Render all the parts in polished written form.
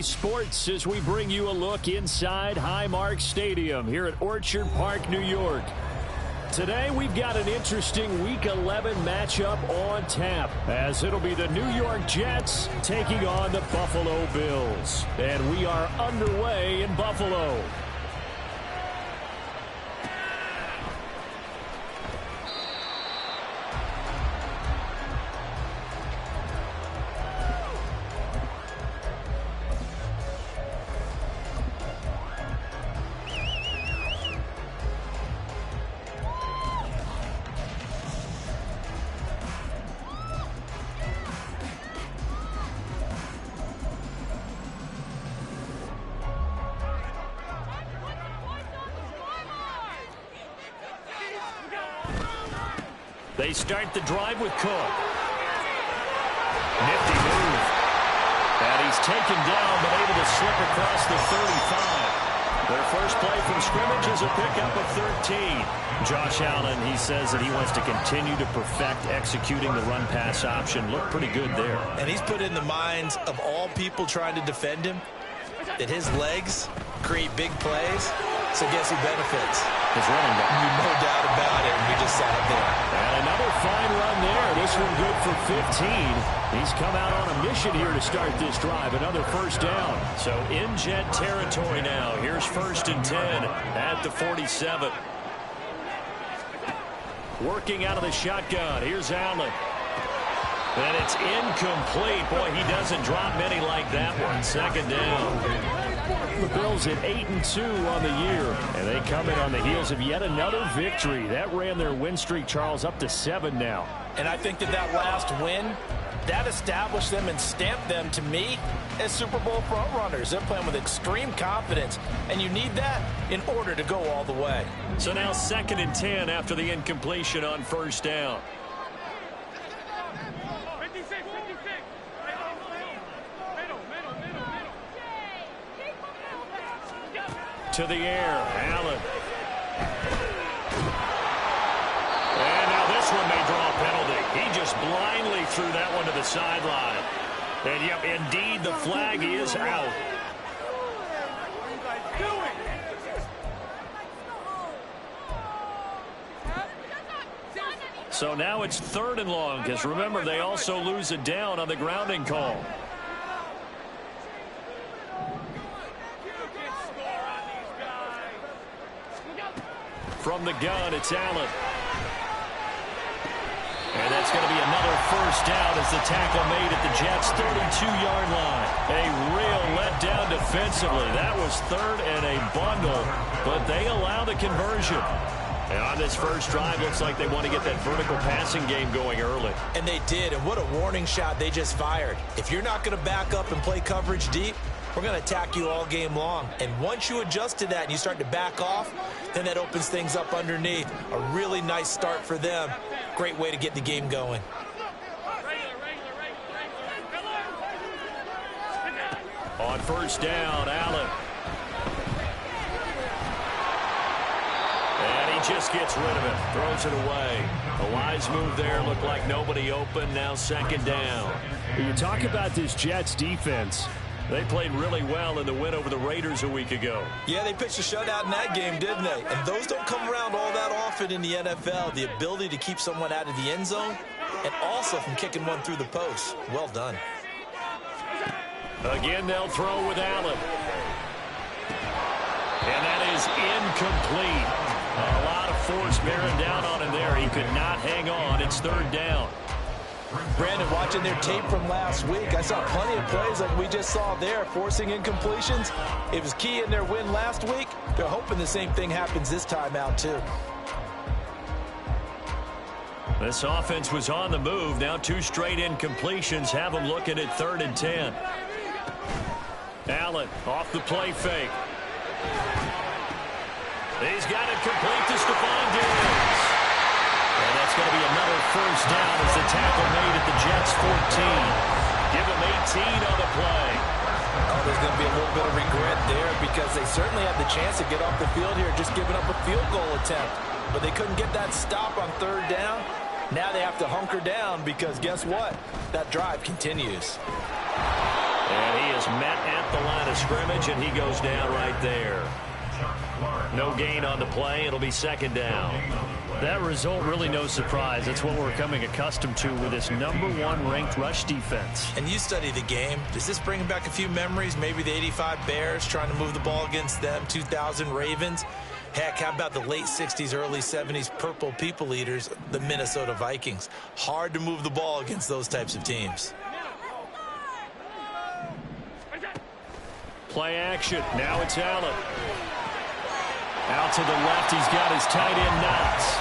Sports as we bring you a look inside Highmark Stadium here at Orchard Park, New York. Today we've got an interesting Week 11 matchup on tap as it'll be the New York Jets taking on the Buffalo Bills. And we are underway in Buffalo. They start the drive with Cook. Nifty move. And he's taken down, but able to slip across the 35. Their first play from scrimmage is a pickup of 13. Josh Allen, he says that he wants to continue to perfect executing the run-pass option. Looked pretty good there. And he's put in the minds of all people trying to defend him that his legs create big plays. So guess who benefits? His running back. No doubt about it. We just saw it there. And another fine run there. This one good for 15. He's come out on a mission here to start this drive. Another first down. So in Jet territory now. Here's 1st and 10 at the 47. Working out of the shotgun. Here's Allen. And it's incomplete. Boy, he doesn't drop many like that one. 2nd down. The Bills at 8-2 on the year, and they come in on the heels of yet another victory. That ran their win streak, Charles, up to 7 now. And I think that last win, that established them and stamped them, to me, as Super Bowl frontrunners. They're playing with extreme confidence, and you need that in order to go all the way. So now 2nd and 10 after the incompletion on 1st down. To the air, Allen. And now this one may draw a penalty. He just blindly threw that one to the sideline. And yep, indeed, the flag is out. So now it's 3rd and long, because remember, they also lose a down on the grounding call. From the gun, it's Allen. And that's going to be another first down as the tackle made at the Jets' 32-yard line. A real letdown defensively. That was 3rd and a bundle, but they allow the conversion. And on this first drive, looks like they want to get that vertical passing game going early. And they did, and what a warning shot they just fired. If you're not going to back up and play coverage deep, we're going to attack you all game long. And once you adjust to that and you start to back off, then that opens things up underneath. A really nice start for them. Great way to get the game going. On 1st down, Allen. And he just gets rid of it. Throws it away. A wise move there. Looked like nobody open. Now 2nd down. You talk about this Jets defense. They played really well in the win over the Raiders a week ago. Yeah, they pitched a shutout in that game, didn't they? And those don't come around all that often in the NFL. The ability to keep someone out of the end zone and also from kicking one through the post. Well done. Again, they'll throw with Allen. And that is incomplete. A lot of force bearing down on him there. He could not hang on. It's 3rd down. Brandon, watching their tape from last week, I saw plenty of plays like we just saw there, forcing incompletions. It was key in their win last week. They're hoping the same thing happens this time out, too. This offense was on the move. Now 2 straight incompletions have them looking at 3rd and 10. Allen off the play fake. He's got it complete to Stephon Diggs. And that's going to be another first down as the tackle made at the Jets' 14. Give them 18 on the play. Oh, there's going to be a little bit of regret there because they certainly had the chance to get off the field here just giving up a field goal attempt. But they couldn't get that stop on 3rd down. Now they have to hunker down because guess what? That drive continues. And he is met at the line of scrimmage, and he goes down right there. No gain on the play. It'll be second down. That result really no surprise. That's what we're becoming accustomed to with this #1 ranked rush defense. And you study the game. Does this bring back a few memories? Maybe the '85 Bears trying to move the ball against them, 2000 Ravens. Heck, how about the late 60s, early 70s Purple People Eaters, the Minnesota Vikings? Hard to move the ball against those types of teams. Play action. Now it's Allen. Out to the left, he's got his tight end Knox.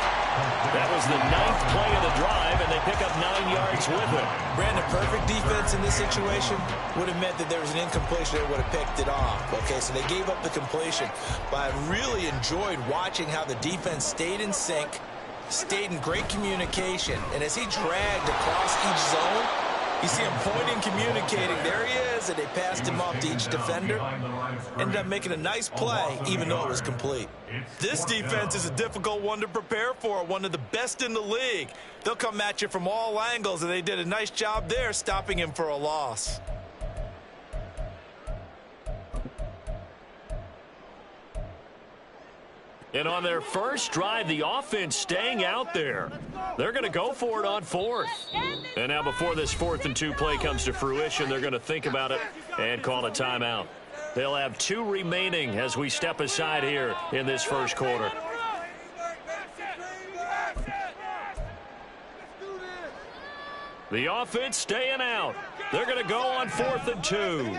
That was the 9th play of the drive, and they pick up 9 yards with it. Brandon, perfect defense in this situation would have meant that there was an incompletion that would have picked it off. Okay, so they gave up the completion. But I really enjoyed watching how the defense stayed in sync, stayed in great communication, and as he dragged across each zone, you see him pointing, communicating. There he is, and they passed him off to each defender. Ended up making a nice play, even though it was complete. This defense is a difficult one to prepare for, one of the best in the league. They'll come at you from all angles, and they did a nice job there stopping him for a loss. And on their first drive, the offense staying out there. They're going to go for it on 4th. And now before this 4th and 2 play comes to fruition, they're going to think about it and call a timeout. They'll have 2 remaining as we step aside here in this first quarter. The offense staying out. They're going to go on 4th and 2.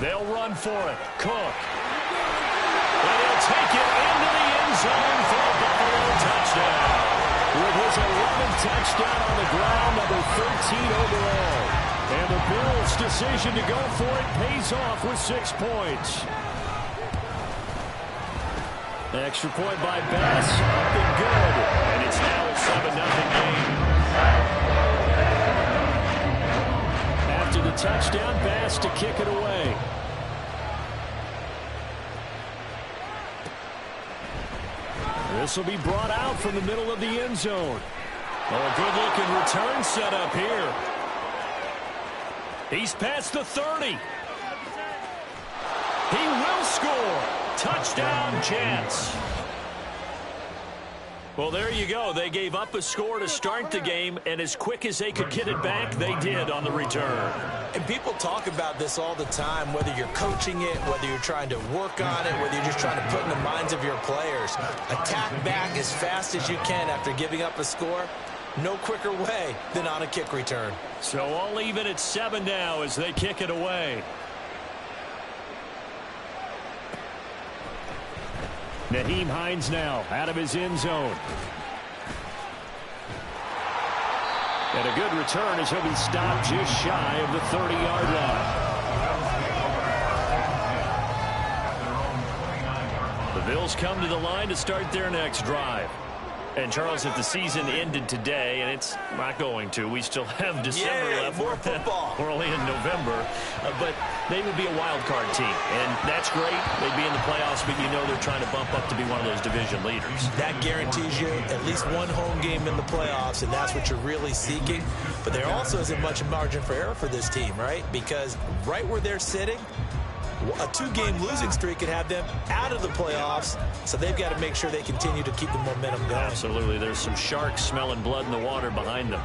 They'll run for it. Cook. And he'll take it into the end zone for a Buffalo touchdown. With his 11th touchdown on the ground, number 13 overall. And the Bills' decision to go for it pays off with 6 points. Extra point by Bass. Up and good. And it's now a 7-0 game. After the touchdown, Bass to kick it away. This will be brought out from the middle of the end zone. Oh, a good-looking return set up here. He's past the 30. He will score. Touchdown, Jets. Well, there you go. They gave up a score to start the game, and as quick as they could get it back, they did on the return. And people talk about this all the time, whether you're coaching it, whether you're trying to work on it, whether you're just trying to put in the minds of your players. Attack back as fast as you can after giving up a score. No quicker way than on a kick return. So all even at 7 now as they kick it away. Nyheim Hines now out of his end zone. And a good return as he'll be stopped just shy of the 30-yard line. The Bills come to the line to start their next drive. And, Charles, if the season ended today, and it's not going to, we still have December left. More football. We're only in November. But they would be a wild card team. And that's great. They'd be in the playoffs, but you know they're trying to bump up to be one of those division leaders. That guarantees you at least one home game in the playoffs, and that's what you're really seeking. But there also isn't much margin for error for this team, right? Because right where they're sitting, a 2-game losing streak could have them out of the playoffs, so they've got to make sure they continue to keep the momentum going. Absolutely. There's some sharks smelling blood in the water behind them.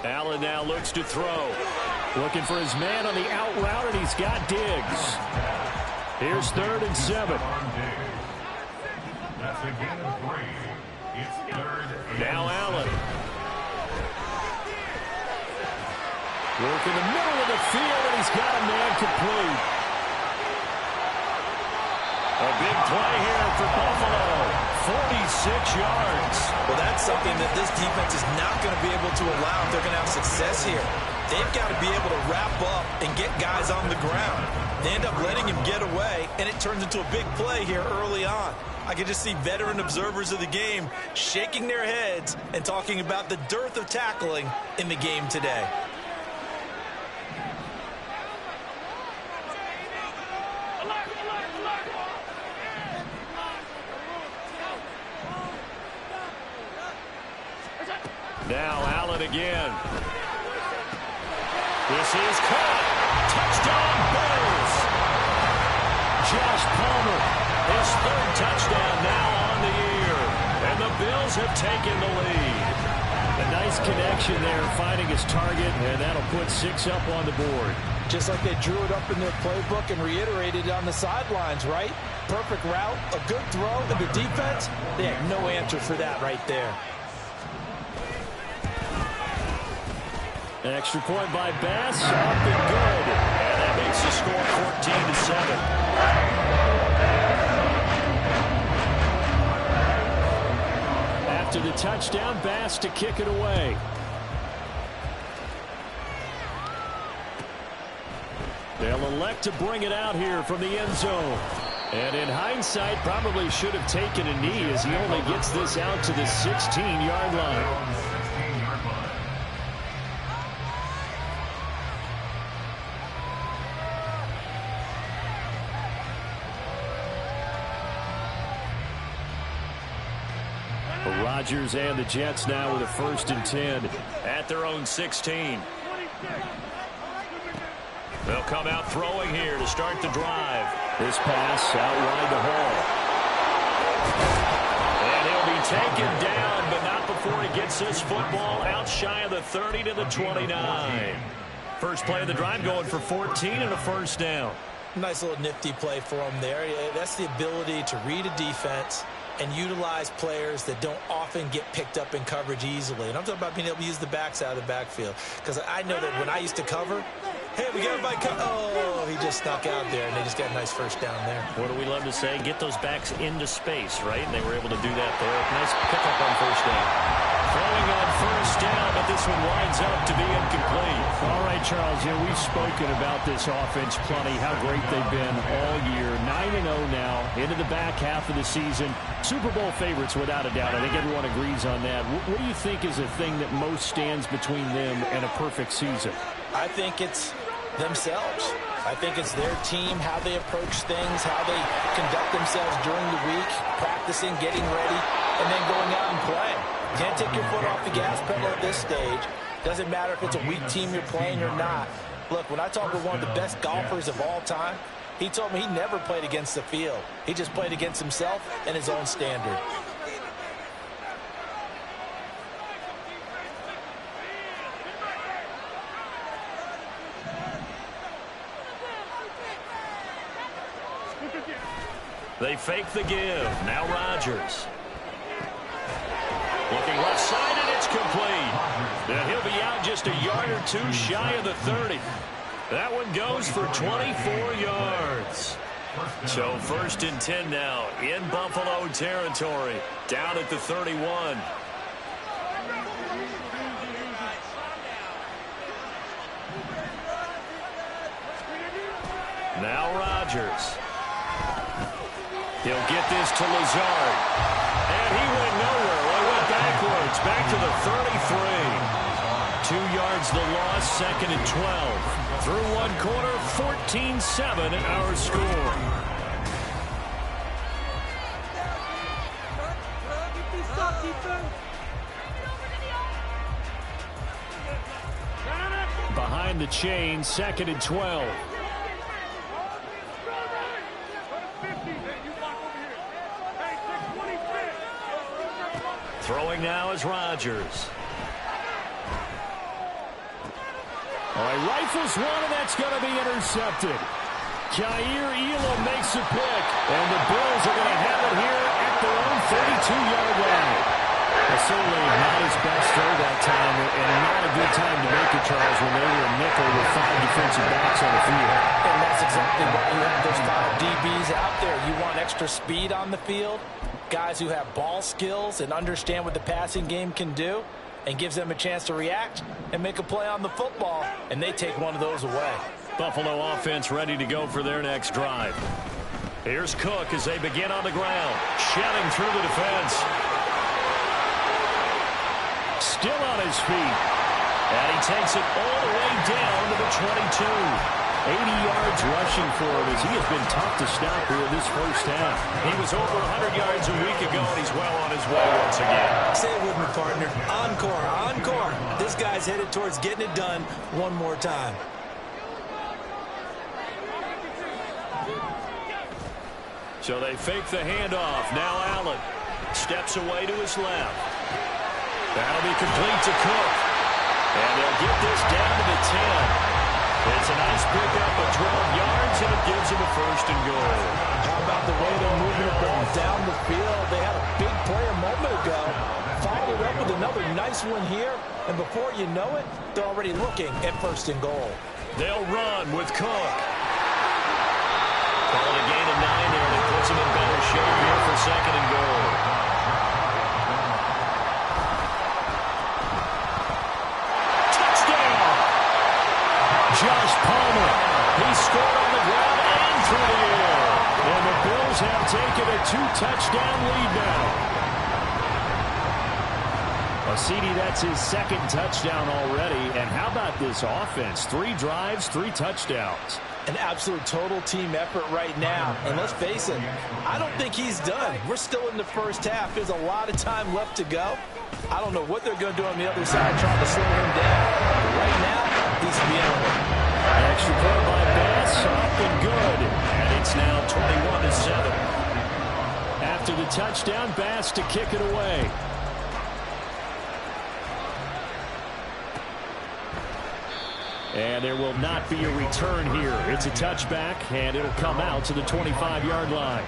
Allen now looks to throw. Looking for his man on the out route, and he's got Diggs. Here's 3rd and 7. Now Allen. Work in the middle of the field, and he's got a man complete. A big play here for Buffalo. 46 yards. Well, that's something that this defense is not going to be able to allow if they're going to have success here. They've got to be able to wrap up and get guys on the ground. They end up letting him get away, and it turns into a big play here early on. I can just see veteran observers of the game shaking their heads and talking about the dearth of tackling in the game today. Now Allen again. This is caught. Touchdown, Bills. Josh Palmer, his third touchdown now on the year. And the Bills have taken the lead. A nice connection there, finding his target, and that'll put 6 up on the board. Just like they drew it up in their playbook and reiterated it on the sidelines, right? Perfect route, a good throw, and the defense, they had no answer for that right there. An extra point by Bass, up and good. And that makes the score 14-7. After the touchdown, Bass to kick it away. They'll elect to bring it out here from the end zone. And in hindsight, probably should have taken a knee as he only gets this out to the 16-yard line. Rodgers and the Jets now with a 1st and 10 at their own 16. They'll come out throwing here to start the drive. This pass out wide to Hall. And he'll be taken down, but not before he gets this football out shy of the 30 to the 29. First play of the drive going for 14 and a 1st down. Nice little nifty play for him there. That's the ability to read a defense and utilize players that don't often get picked up in coverage easily. And I'm talking about being able to use the backs out of the backfield. Because I know that when I used to cover, hey, we got everybody oh, he just snuck out there, and they just got a nice 1st down there. What do we love to say? Get those backs into space, right? And they were able to do that there. Nice pickup on 1st down. Throwing on 1st down, but this one winds up to be incomplete. All right, Charles, we've spoken about this offense plenty, how great they've been all year. 9-0 now, into the back half of the season. Super Bowl favorites, without a doubt. I think everyone agrees on that. What do you think is the thing that most stands between them and a perfect season? I think it's themselves. I think it's their team, how they approach things, how they conduct themselves during the week, practicing, getting ready, and then going out and playing. You can't take your foot off the gas pedal at this stage. Doesn't matter if it's a weak team you're playing or not. Look, when I talk with one of the best golfers of all time, he told me he never played against the field. He just played against himself and his own standard. They fake the give. Now Rodgers. Looking left side, and it's complete. And he'll be out just a yard or two shy of the 30. That one goes for 24 yards. So 1st and 10 now in Buffalo territory. Down at the 31. Now Rodgers. He'll get this to Lazard. And he went nowhere. Well, he went backwards. Back to the 33. 2 yards the loss, 2nd and 12. Through one quarter, 14-7 our score. Behind the chain, 2nd and 12. Throwing now is Rodgers. All right, rifles one, and that's going to be intercepted. Kaiir Elam makes a pick, and the Bills are going to have it here at their own 32-yard line. A certainly not his best throw that time, and not a good time to make it, Charles, when they were a nickel with 5 defensive backs on the field. And that's exactly why you have those 5 DBs out there. You want extra speed on the field, guys who have ball skills and understand what the passing game can do, and gives them a chance to react and make a play on the football, and they take one of those away. Buffalo offense ready to go for their next drive. Here's Cook as they begin on the ground, shouting through the defense. Still on his feet. And he takes it all the way down to the 22. 80 yards rushing for him as he has been tough to stop here in this first half. He was over 100 yards a week ago, and he's well on his way once again. Say it with me, partner. Encore, encore. This guy's headed towards getting it done one more time. So they fake the handoff. Now Allen steps away to his left. That'll be complete to Cook. And they'll get this down to the 10. It's a nice pickup of 12 yards, and it gives him a first and goal. How about the way they're moving the ball down the field? They had a big play a moment ago. Followed it up with another nice one here. And before you know it, they're already looking at first and goal. They'll run with Cook. Calling a gain of 9 there, and it puts him in better shape here for second and goal. Josh Palmer. He scored on the ground and through the air. And the Bills have taken a 2-touchdown lead now. Well, CD, that's his second touchdown already. And how about this offense? 3 drives, 3 touchdowns. An absolute total team effort right now. And let's face it, I don't think he's done. We're still in the first half. There's a lot of time left to go. I don't know what they're going to do on the other side trying to slow him down. But right now, he's being on it. Extra point by Bass, up and good. And it's now 21-7. After the touchdown, Bass to kick it away. And there will not be a return here. It's a touchback, and it'll come out to the 25-yard line.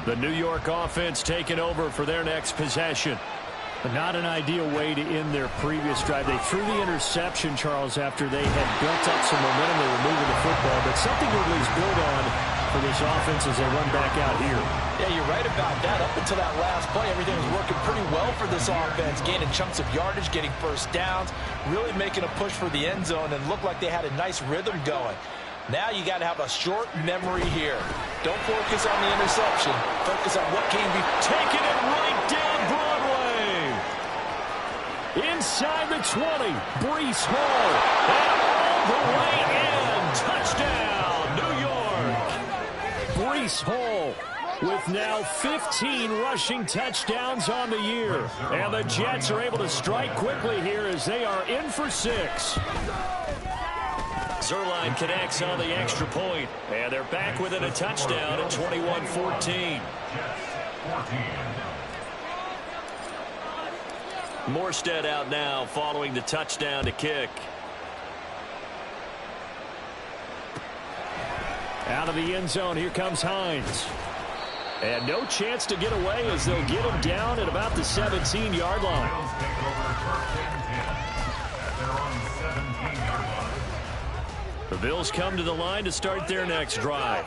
The New York offense taking over for their next possession. But not an ideal way to end their previous drive. They threw the interception, Charles, after they had built up some momentum. They were moving the football, but something to at least build on for this offense as they run back out here. Yeah, you're right about that. Up until that last play, everything was working pretty well for this offense, gaining chunks of yardage, getting first downs, really making a push for the end zone, and looked like they had a nice rhythm going. Now you got to have a short memory here. Don't focus on the interception. Focus on what can be taken it right down Broadway. Inside the 20, Breece Hall. And all the way in. Touchdown, New York. Breece Hall with now 15 rushing touchdowns on the year. And the Jets are able to strike quickly here as they are in for 6. Zuerlein connects on the extra point, and they're back within a touchdown at 21-14. Morstead out now following the touchdown to kick. Out of the end zone, here comes Hines. And no chance to get away as they'll get him down at about the 17-yard line. The Bills come to the line to start their next drive.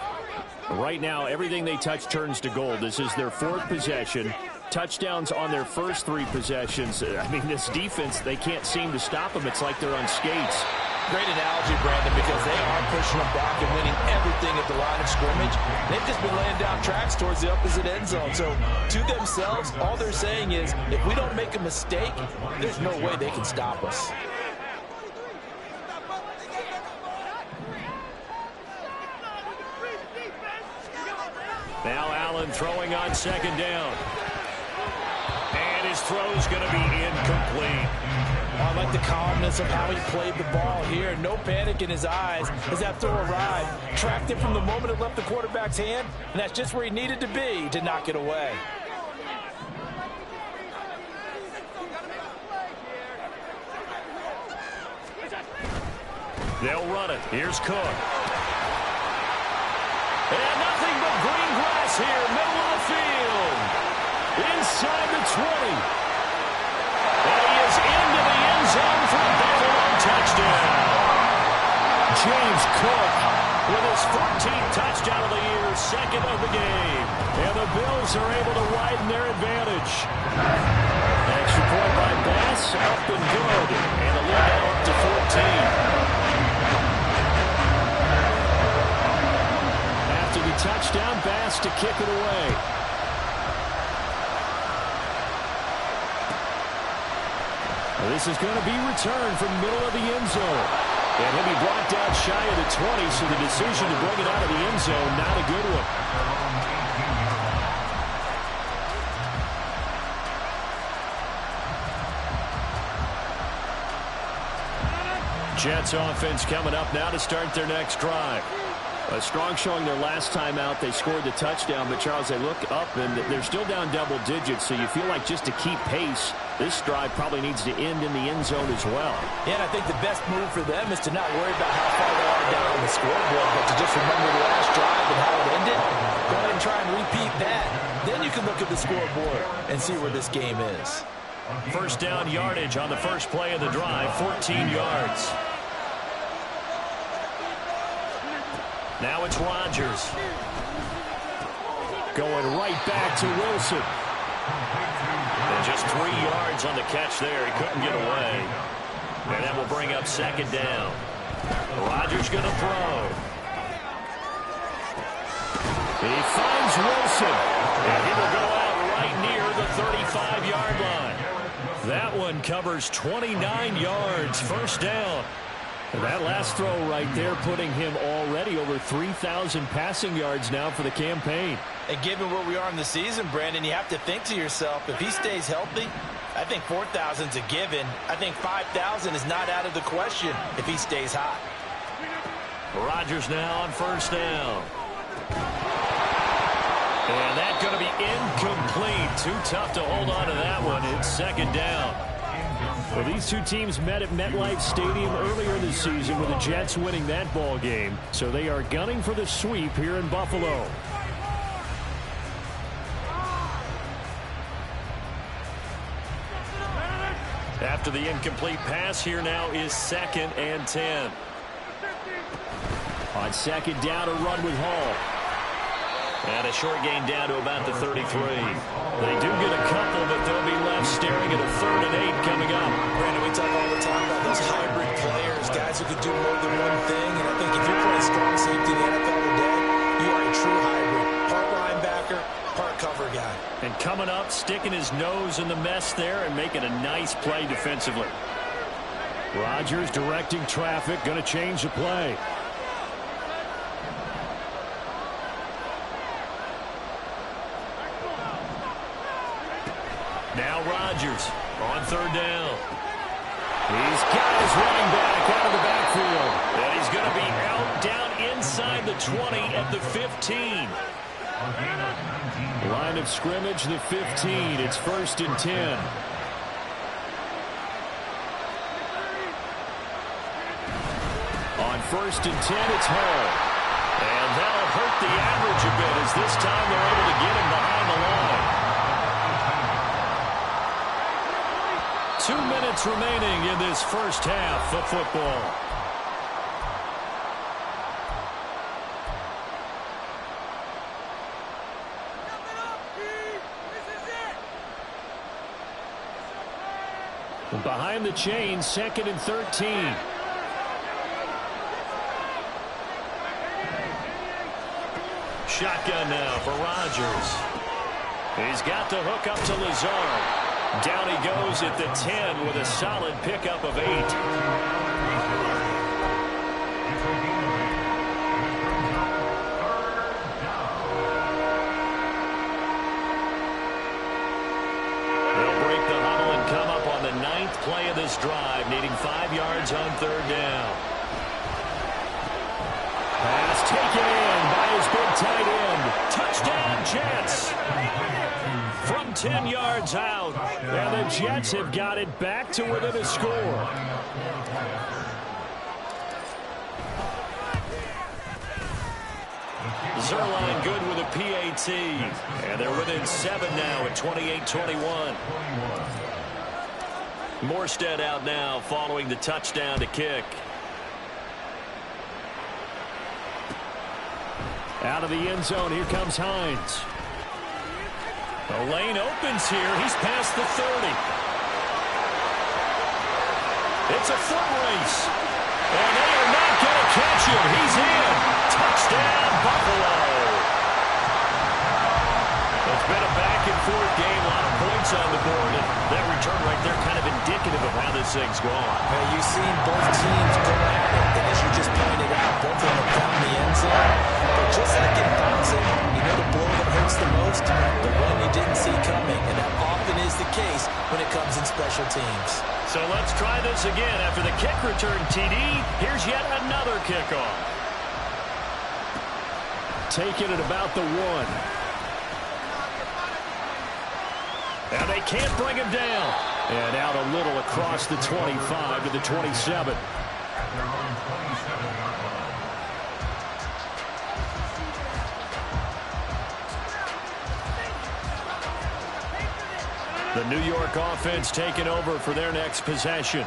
Right now, everything they touch turns to gold. This is their 4th possession. Touchdowns on their first 3 possessions. I mean, this defense, they can't seem to stop them. It's like they're on skates. Great analogy, Brandon, because they are pushing them back and winning everything at the line of scrimmage. They've just been laying down tracks towards the opposite end zone. So, to themselves, all they're saying is, if we don't make a mistake, there's no way they can stop us. Now Allen throwing on second down. And his throw's going to be incomplete. I like the calmness of how he played the ball here. No panic in his eyes as that throw arrived. Tracked it from the moment it left the quarterback's hand, and that's just where he needed to be to knock it away. They'll run it. Here's Cook. And nothing but green grass here, middle of the field. Inside the 20. And he is into the end zone for a Buffalo touchdown. James Cook with his 14th touchdown of the year, second of the game. And the Bills are able to widen their advantage. Extra point by Bass, up and good. And the lead now up to 14. After the touchdown, Bass to kick it away. This is going to be returned from the middle of the end zone. And he'll be brought down shy of the 20, so the decision to bring it out of the end zone, not a good one. Jets offense coming up now to start their next drive. A strong showing their last time out. They scored the touchdown, but Charles, they look up and they're still down double digits, so you feel like just to keep pace, this drive probably needs to end in the end zone as well. Yeah, and I think the best move for them is to not worry about how far they are down on the scoreboard, but to just remember the last drive and how it ended. Go ahead and try and repeat that. Then you can look at the scoreboard and see where this game is. First down yardage on the first play of the drive, 14 yards. Now it's Rodgers. Going right back to Wilson. And just 3 yards on the catch there. He couldn't get away. And that will bring up second down. Rodgers going to throw. He finds Wilson. And he will go out right near the 35-yard line. That one covers 29 yards. First down. That last throw right there putting him already over 3,000 passing yards now for the campaign. And given where we are in the season, Brandon, you have to think to yourself, if he stays healthy, I think 4,000's a given. I think 5,000 is not out of the question if he stays hot. Rodgers now on first down. And that's going to be incomplete. Too tough to hold on to that one. It's second down. Well, these two teams met at MetLife Stadium earlier this season with the Jets winning that ball game. So they are gunning for the sweep here in Buffalo. After the incomplete pass, here now is 2nd and 10. On second down, a run with Hall. And a short gain down to about the 33. They do get a couple, but they'll be left staring at a 3rd and 8 coming up. Brandon, we talk all the time about those hybrid players, guys who could do more than one thing. And I think if you're playing strong safety in the NFL today, you are a true hybrid. Part linebacker, part cover guy. And coming up, sticking his nose in the mess there and making a nice play defensively. Rodgers directing traffic, going to change the play. Now Rodgers on 3rd down. He's got his running back out of the backfield. And he's going to be out down inside the 20 at the 15. Line of scrimmage, the 15. It's 1st and 10. On 1st and 10, it's Hall. And that'll hurt the average a bit as this time they're able to get him behind the line. 2 minutes remaining in this first half of football. Behind the chains, 2nd and 13. Shotgun now for Rodgers. He's got the hook up to Lazard. Down he goes at the 10 with a solid pickup of 8. They'll break the huddle and come up on the 9th play of this drive, needing 5 yards on 3rd down. Pass taken in by his big tight end. Touchdown, Jets. From 10 yards out, and the Jets have got it back to within a score. Zerline good with a PAT. And they're within 7 now at 28-21. Morstead out now following the touchdown to kick. Out of the end zone, here comes Hines. The lane opens here. He's past the 30. It's a foot race. And they are not going to catch him. He's in. Touchdown, Buffalo. It's been a back-and-forth game. A lot of points on the board. And that return right there kind of indicative of how this thing's gone. Hey, you've seen both teams go at it. And as you just pointed out, both of them have found the end zone. But just like in boxing, you know the blow that hurts the most? The one you didn't see coming. And that often is the case when it comes in special teams. So let's try this again. After the kick return TD, here's yet another kickoff. Taking it about the 1. And they can't bring him down. And out a little across the 25 to the 27. The New York offense taking over for their next possession.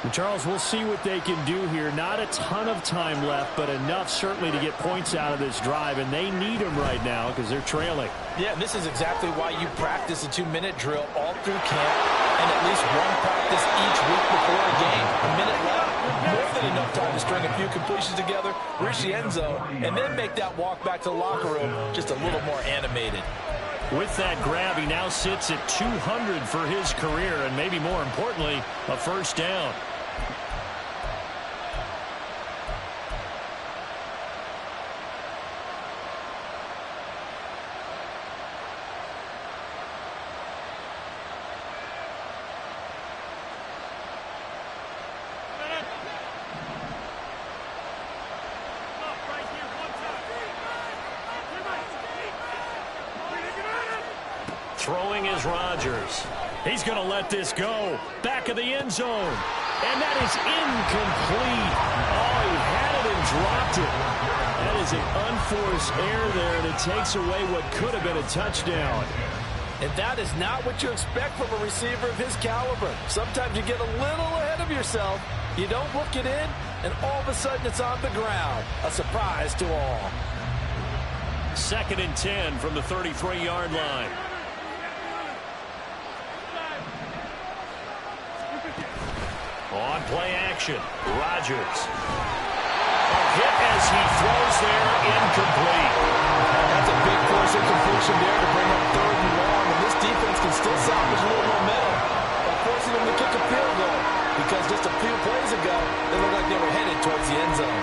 And Charles, we'll see what they can do here. Not a ton of time left, but enough certainly to get points out of this drive, and they need them right now because they're trailing. Yeah, this is exactly why you practice a 2-minute drill all through camp and at least one practice each week before a game. A minute left, more than enough time to string a few completions together, reach the end zone, and then make that walk back to the locker room just a little more animated. With that grab, he now sits at 200 for his career, and maybe more importantly, a first down. Throwing is Rodgers. He's going to let this go. Back of the end zone. And that is incomplete. Oh, he had it and dropped it. That is an unforced error there, and it takes away what could have been a touchdown. And that is not what you expect from a receiver of his caliber. Sometimes you get a little ahead of yourself. You don't look it in, and all of a sudden it's on the ground. A surprise to all. 2nd and 10 from the 33-yard line. On play action, Rodgers. A hit as he throws there, incomplete. That's a big force incompletion there to bring up 3rd and long, and this defense can still salvage a little momentum by forcing them to kick a field goal, because just a few plays ago, they looked like they were headed towards the end zone.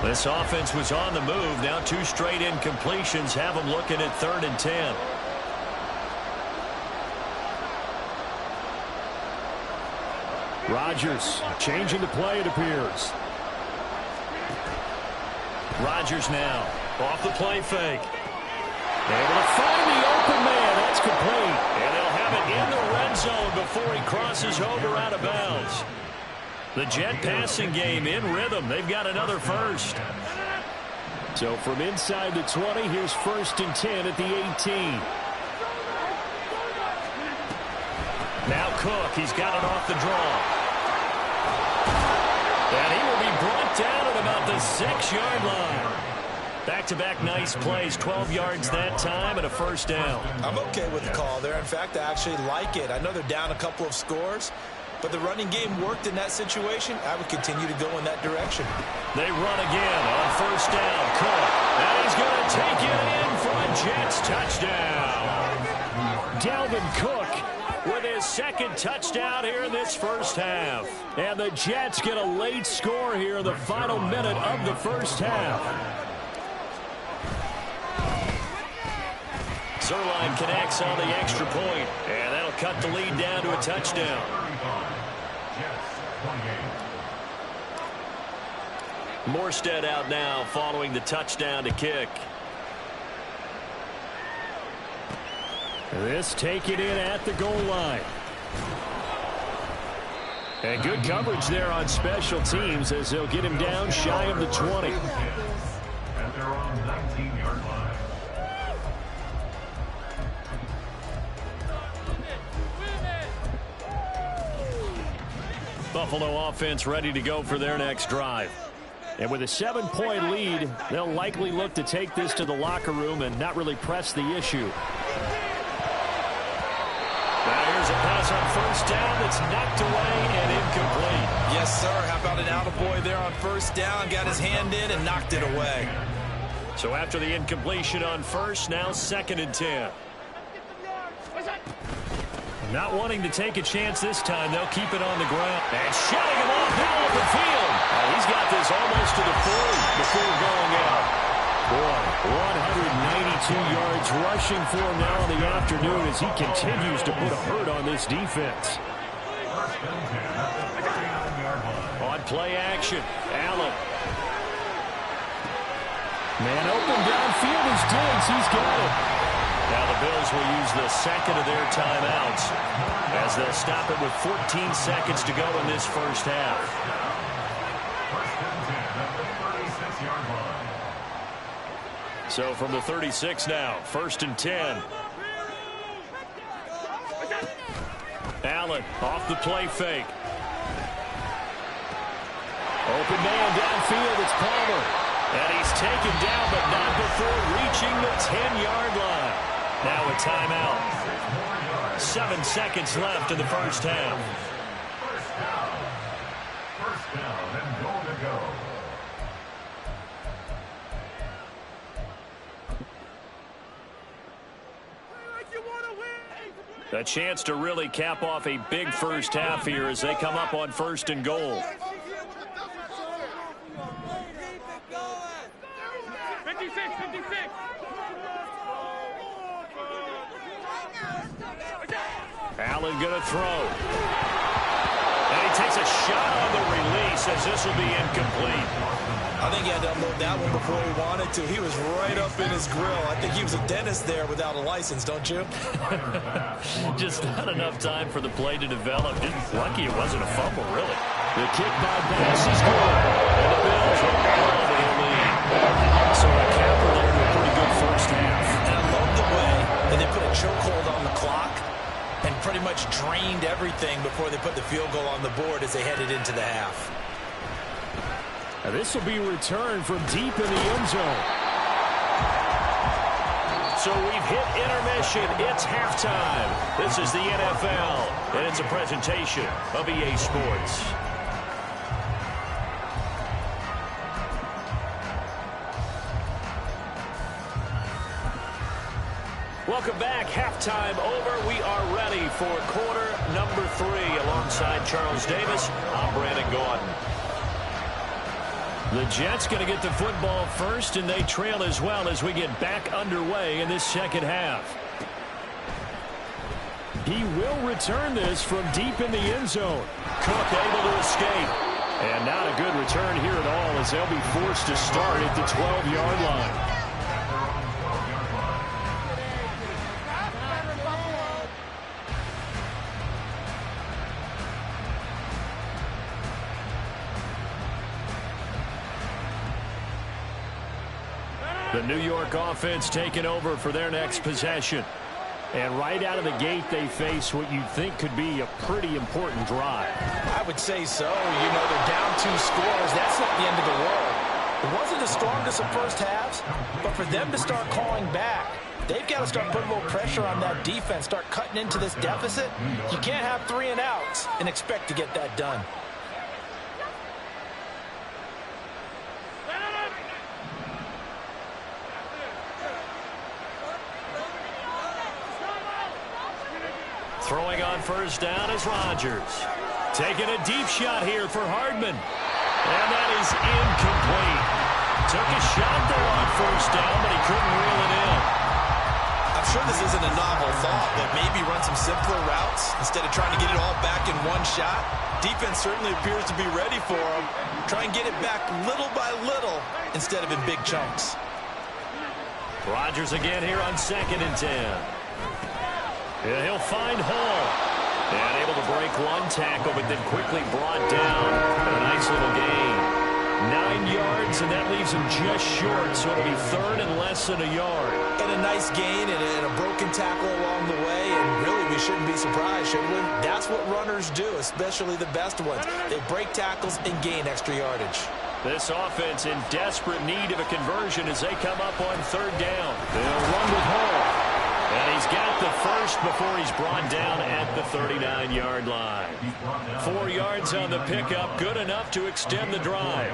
This offense was on the move. Now 2 straight incompletions have them looking at 3rd and 10. Rodgers changing the play, it appears. Rodgers now off the play fake. Able to find the open man. That's complete. And they'll have it in the red zone before he crosses over out of bounds. The Jet passing game in rhythm. They've got another first. So from inside the 20, here's 1st and 10 at the 18. Now Cook, he's got it off the draw. And he will be brought down at about the 6-yard line. Back-to-back nice plays, 12 yards that time and a first down. I'm okay with the call there. In fact, I actually like it. I know they're down a couple of scores, but the running game worked in that situation. I would continue to go in that direction. They run again on first down. Cook. And he's going to take it in for a Jets touchdown. Dalvin Cook with his second touchdown here in this first half. And the Jets get a late score here in the final minute of the first half. Zuerlein connects on the extra point, and that'll cut the lead down to a touchdown. Morstead out now following the touchdown to kick. This taken in at the goal line. And good coverage there on special teams as they'll get him down shy of the 20. And they're on 19-yard line. Buffalo offense ready to go for their next drive. And with a 7-point lead, they'll likely look to take this to the locker room and not really press the issue. Now here's a pass on first down that's knocked away and incomplete. Yes, sir. How about an attaboy there on first down? Got his hand in and knocked it away. So after the incompletion on first, now 2nd and 10. Not wanting to take a chance this time, they'll keep it on the ground. And shutting him off now open field. He's got this almost to the 40 before going out. Boy, 192 yards rushing for him now in the afternoon as he continues to put a hurt on this defense. On play action, Allen. Man open downfield is Diggs. He's got it. Now the Bills will use the second of their timeouts as they'll stop it with 14 seconds to go in this first half. So from the 36 now, 1st and 10. Allen off the play fake. Open man downfield, it's Palmer. And he's taken down, but not before reaching the 10-yard line. Now a timeout. 7 seconds left in the first half. First down and goal to go. A chance to really cap off a big first half here as they come up on 1st and goal. 56. Allen going to throw. And he takes a shot on the release as this will be incomplete. I think he had to unload that one before he wanted to. He was right up in his grill. I think he was a dentist there without a license, don't you? Just not enough time for the play to develop. Lucky it wasn't a fumble, really. The kick by Bass is good. And the Bills will hold on to the lead. So a capper there to a pretty good first half. And I love the way that they put a chokehold on the clock and pretty much drained everything before they put the field goal on the board as they headed into the half. Now this will be returned from deep in the end zone. So we've hit intermission. It's halftime. This is the NFL, and it's a presentation of EA Sports. Welcome back. Halftime over. We are ready for quarter number 3. Alongside Charles Davis, I'm Brandon Gordon. The Jets going to get the football first, and they trail as well as we get back underway in this second half. He will return this from deep in the end zone. Cook able to escape. And not a good return here at all as they'll be forced to start at the 12-yard line. The New York offense taking over for their next possession. And right out of the gate, they face what you'd think could be a pretty important drive. I would say so. You know, they're down 2 scores. That's not the end of the world. It wasn't the strongest of first halves, but for them to start calling back, they've got to start putting a little pressure on that defense, start cutting into this deficit. You can't have 3 and outs and expect to get that done. Throwing on first down is Rodgers. Taking a deep shot here for Hardman. And that is incomplete. Took a shot there on first down, but he couldn't reel it in. I'm sure this isn't a novel thought, but maybe run some simpler routes instead of trying to get it all back in one shot. Defense certainly appears to be ready for him. Try and get it back little by little instead of in big chunks. Rodgers again here on 2nd and 10. Yeah, he'll find Hall. And able to break one tackle, but then quickly brought down. A nice little gain. 9 yards, and that leaves him just short, so it'll be 3rd and less than a yard. And a nice gain and a broken tackle along the way, and really we shouldn't be surprised, should we? That's what runners do, especially the best ones. They break tackles and gain extra yardage. This offense in desperate need of a conversion as they come up on 3rd down. They'll run with Hall. And he's got the first before he's brought down at the 39-yard line. 4 yards on the pickup, good enough to extend the drive.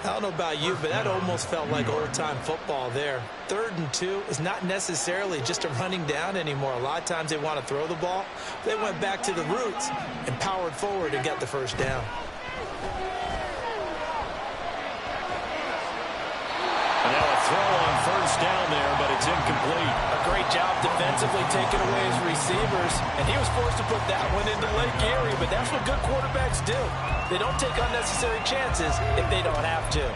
I don't know about you, but that almost felt like old-time football there. 3rd and 2 is not necessarily just a running down anymore. A lot of times they want to throw the ball. They went back to the roots and powered forward and got the first down. Now a throw on first down there, but it's incomplete. A great job defensively taking away his receivers, and he was forced to put that one into Lake Erie, but that's what good quarterbacks do. They don't take unnecessary chances if they don't have to.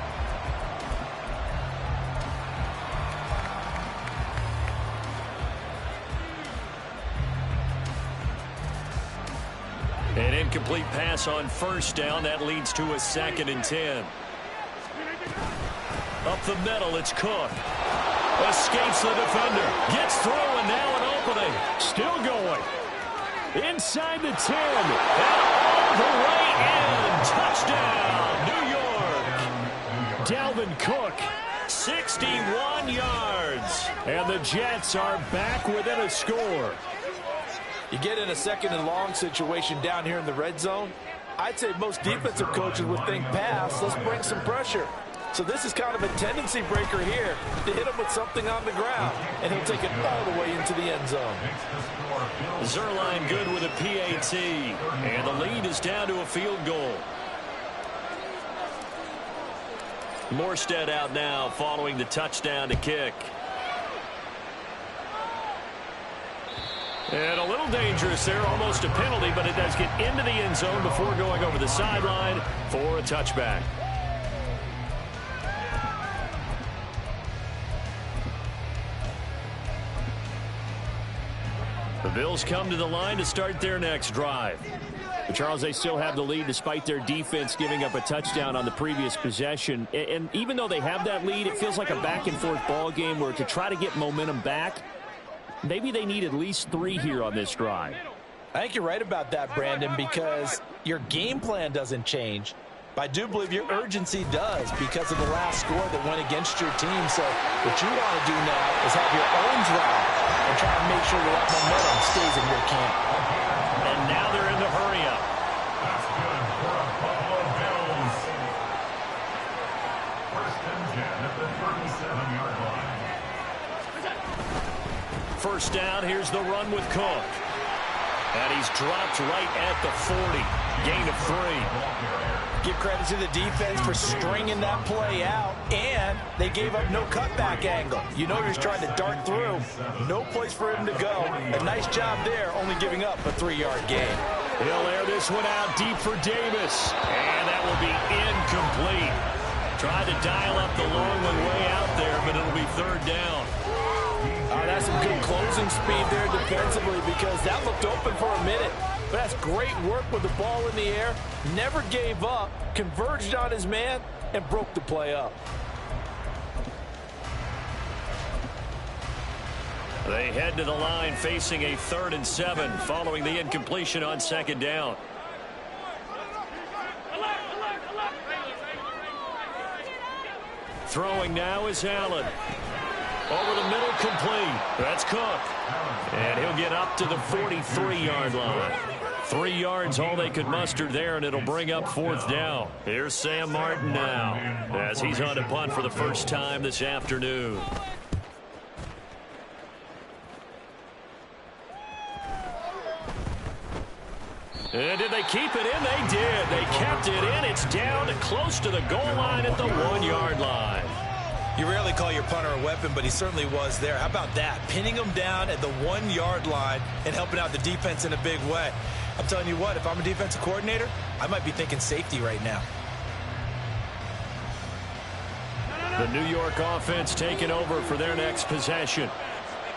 An incomplete pass on first down. That leads to a 2nd and 10. Up the middle, it's Cook. Escapes the defender. Gets through, and now an opening. Still going. Inside the 10. And all the way in. Touchdown, New York. Dalvin Cook, 61 yards. And the Jets are back within a score. You get in a 2nd and long situation down here in the red zone. I'd say most defensive coaches would think pass. Let's bring some pressure. So this is kind of a tendency breaker here to hit him with something on the ground, and he'll take it all the way into the end zone. Zuerlein good with a PAT, and the lead is down to a field goal. Morstead out now following the touchdown to kick. And a little dangerous there, almost a penalty, but it does get into the end zone before going over the sideline for a touchback. The Bills come to the line to start their next drive. But Charles, they still have the lead despite their defense giving up a touchdown on the previous possession. And even though they have that lead, it feels like a back-and-forth ball game where to try to get momentum back, maybe they need at least 3 here on this drive. I think you're right about that, Brandon, because your game plan doesn't change. But I do believe your urgency does because of the last score that went against your team. So what you want to do now is have your own drive and try and make sure that momentum stays in your camp. And now they're in the hurry-up. That's good for a Buffalo Bills. 1st and 10 at the 37-yard line. First down, here's the run with Cook. And he's dropped right at the 40. Gain of 3. Give credit to the defense for stringing that play out, and they gave up no cutback angle. You know he's trying to dart through. No place for him to go. A nice job there, only giving up a 3-yard gain. He'll air this one out deep for Davis. And that will be incomplete. Tried to dial up the long one way out there, but it'll be 3rd down. That's some good closing speed there defensively because that looked open for a minute. But that's great work with the ball in the air. Never gave up, converged on his man, and broke the play up. They head to the line facing a 3rd and 7 following the incompletion on 2nd down. throwing now is Allen. Over the middle, complete. That's Cook. And he'll get up to the 43-yard line. 3 yards, all they could muster there, and it'll bring up 4th down. Here's Sam Martin now, as he's on to punt for the first time this afternoon. And did they keep it in? They did. They kept it in. It's down close to the goal line at the 1-yard line. You rarely call your punter a weapon, but he certainly was there. How about that? Pinning him down at the 1-yard line and helping out the defense in a big way. I'm telling you what, if I'm a defensive coordinator, I might be thinking safety right now. The New York offense taking over for their next possession.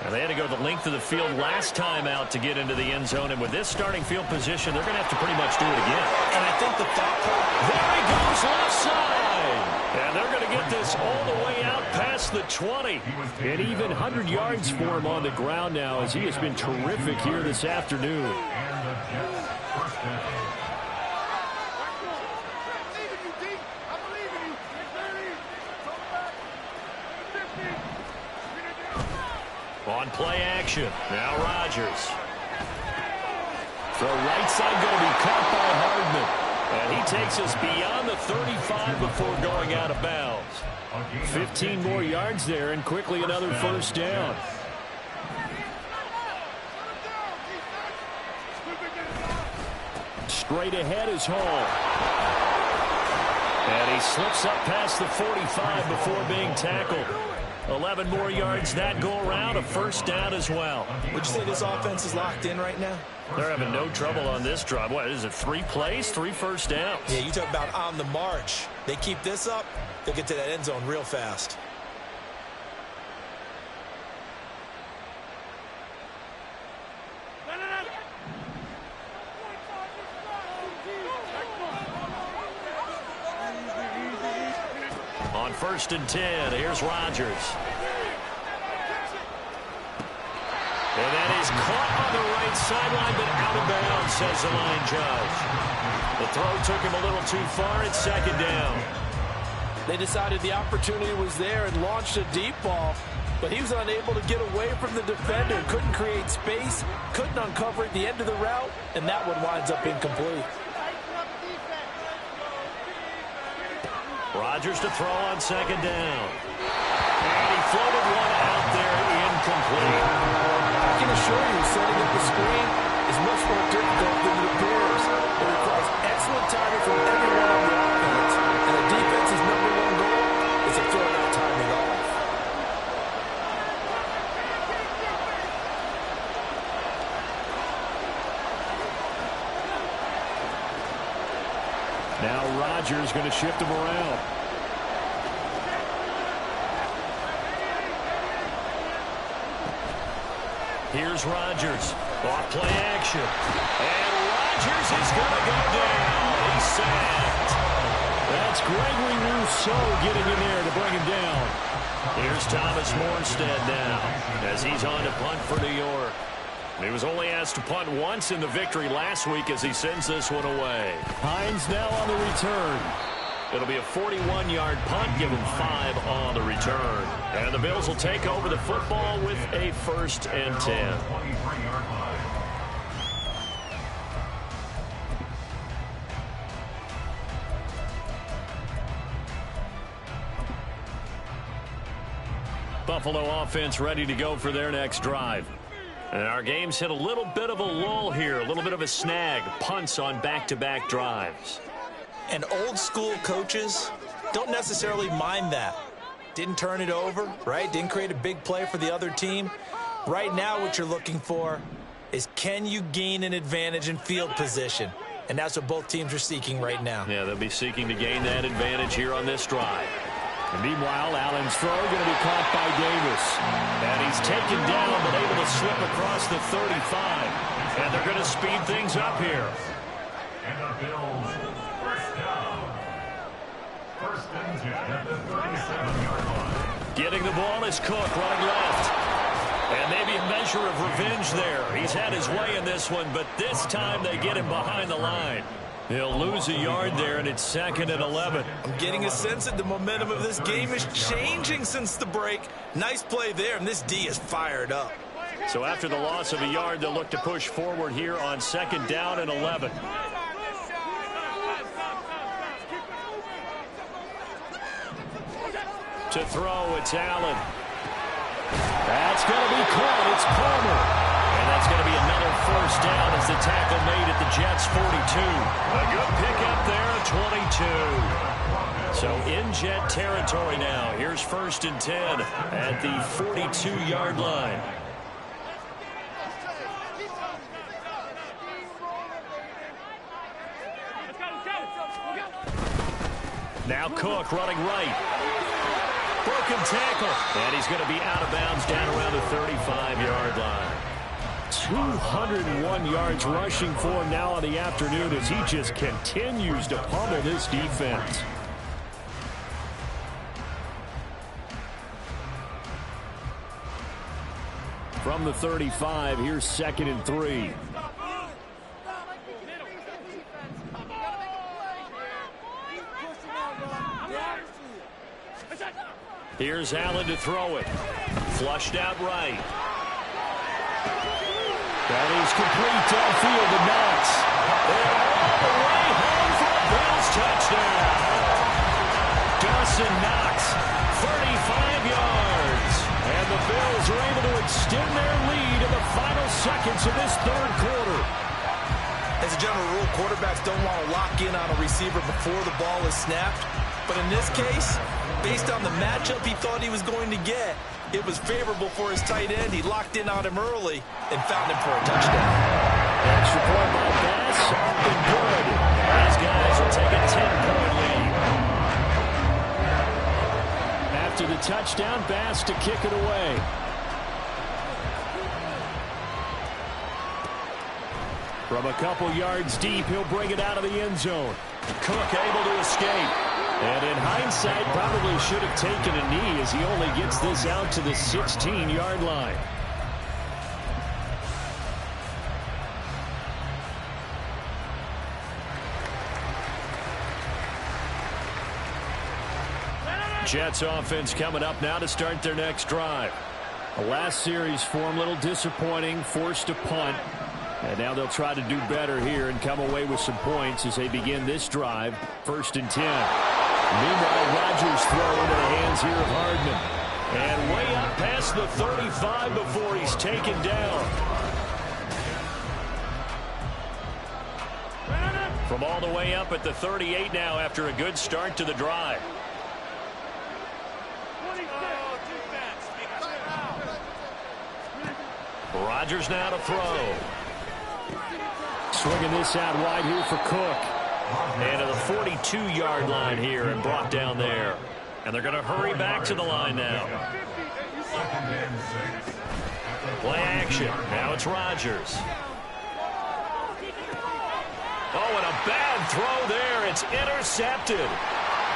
And they had to go the length of the field last time out to get into the end zone. And with this starting field position, they're going to have to pretty much do it again. And I think the thought process... There he goes, left side. And they're going to get this all the way out past the 20. And even 100 yards for him on the ground now, as he has been terrific here this afternoon. On play action, now Rodgers. The right side going to be caught by Hardman. And he takes us beyond the 35 before going out of bounds. 15 more yards there, and quickly another first down. Straight ahead is Hall. And he slips up past the 45 before being tackled. 11 more yards that go around, a first down as well. Would you say this offense is locked in right now? They're having no trouble on this drive. What is it, 3 plays, 3 first downs? Yeah, you talk about on the march. They keep this up, they'll get to that end zone real fast. On 1st and 10, here's Rodgers. And that is caught on the right sideline, but out of bounds, says the line judge. The throw took him a little too far. It's 2nd down. They decided the opportunity was there and launched a deep ball, but he was unable to get away from the defender. Couldn't create space, couldn't uncover at the end of the route, and that one winds up incomplete. Rodgers to throw on 2nd down. And he floated one out there, incomplete. I can assure you, setting up the screen is much more difficult than it appears. It requires excellent timing from everyone on the offense, and the defense's #1 goal is to throw that timing off. Now Rodgers going to shift him around. Here's Rodgers. Off play action. And Rodgers is going to go down. He's sacked. That's Gregory Rousseau getting in there to bring him down. Here's Thomas Morstead now as he's on to punt for New York. He was only asked to punt once in the victory last week as he sends this one away. Hines now on the return. It'll be a 41-yard punt, give him 5 on the return. And the Bills will take over the football with a 1st and 10. Buffalo offense ready to go for their next drive. And our game's hit a little bit of a lull here, a little bit of a snag. Punts on back-to-back drives. And old school coaches don't necessarily mind that. Didn't turn it over, right? Didn't create a big play for the other team. Right now what you're looking for is, can you gain an advantage in field position? And that's what both teams are seeking right now. Yeah, they'll be seeking to gain that advantage here on this drive. And meanwhile, Allen's throw going to be caught by Davis. And he's taken down but able to slip across the 35. And they're going to speed things up here. And the Bills, first down. 1st and 10 at the 37-yard line. Getting the ball is Cook running left. And maybe a measure of revenge there. He's had his way in this one, but this time they get him behind the line. He'll lose a yard there, and it's 2nd and 11. I'm getting a sense that the momentum of this game is changing since the break. Nice play there, and this D is fired up. So after the loss of a yard, they'll look to push forward here on 2nd down and 11. To throw, it's Allen. That's going to be caught. It's Palmer. And that's going to be another 1st down as the tackle made at the Jets' 42. A good pickup there at 22. So in Jet territory now. Here's 1st and 10 at the 42-yard line. Now Cook running right. Broken tackle. And he's going to be out of bounds down around the 35-yard line. 201 yards rushing for him now on the afternoon as he just continues to pummel this defense. From the 35, here's 2nd and 3. Here's Allen to throw it. Flushed out right. That is complete downfield to Knox. And all the way home for a Bills touchdown. Dawson Knox, 35 yards. And the Bills are able to extend their lead in the final seconds of this 3rd quarter. As a general rule, quarterbacks don't want to lock in on a receiver before the ball is snapped. But in this case, based on the matchup he thought he was going to get, it was favorable for his tight end. He locked in on him early and found him for a touchdown. Extra point by Bass. Up and good. These guys will take a 10-point lead. After the touchdown, Bass to kick it away. From a couple yards deep, he'll bring it out of the end zone. Cook able to escape. And in hindsight, probably should have taken a knee as he only gets this out to the 16-yard line. Jets offense coming up now to start their next drive. The last series for him, a little disappointing, forced a punt. And now they'll try to do better here and come away with some points as they begin this drive. 1st and 10. Meanwhile, Rodgers throw into the hands here of Hardman. And way up past the 35 before he's taken down. From all the way up at the 38 now after a good start to the drive. Rodgers now to throw. Swinging this out wide here for Cook. And to the 42-yard line here and brought down there. And they're going to hurry back to the line now. Play action. Now it's Rodgers. Oh, and a bad throw there. It's intercepted.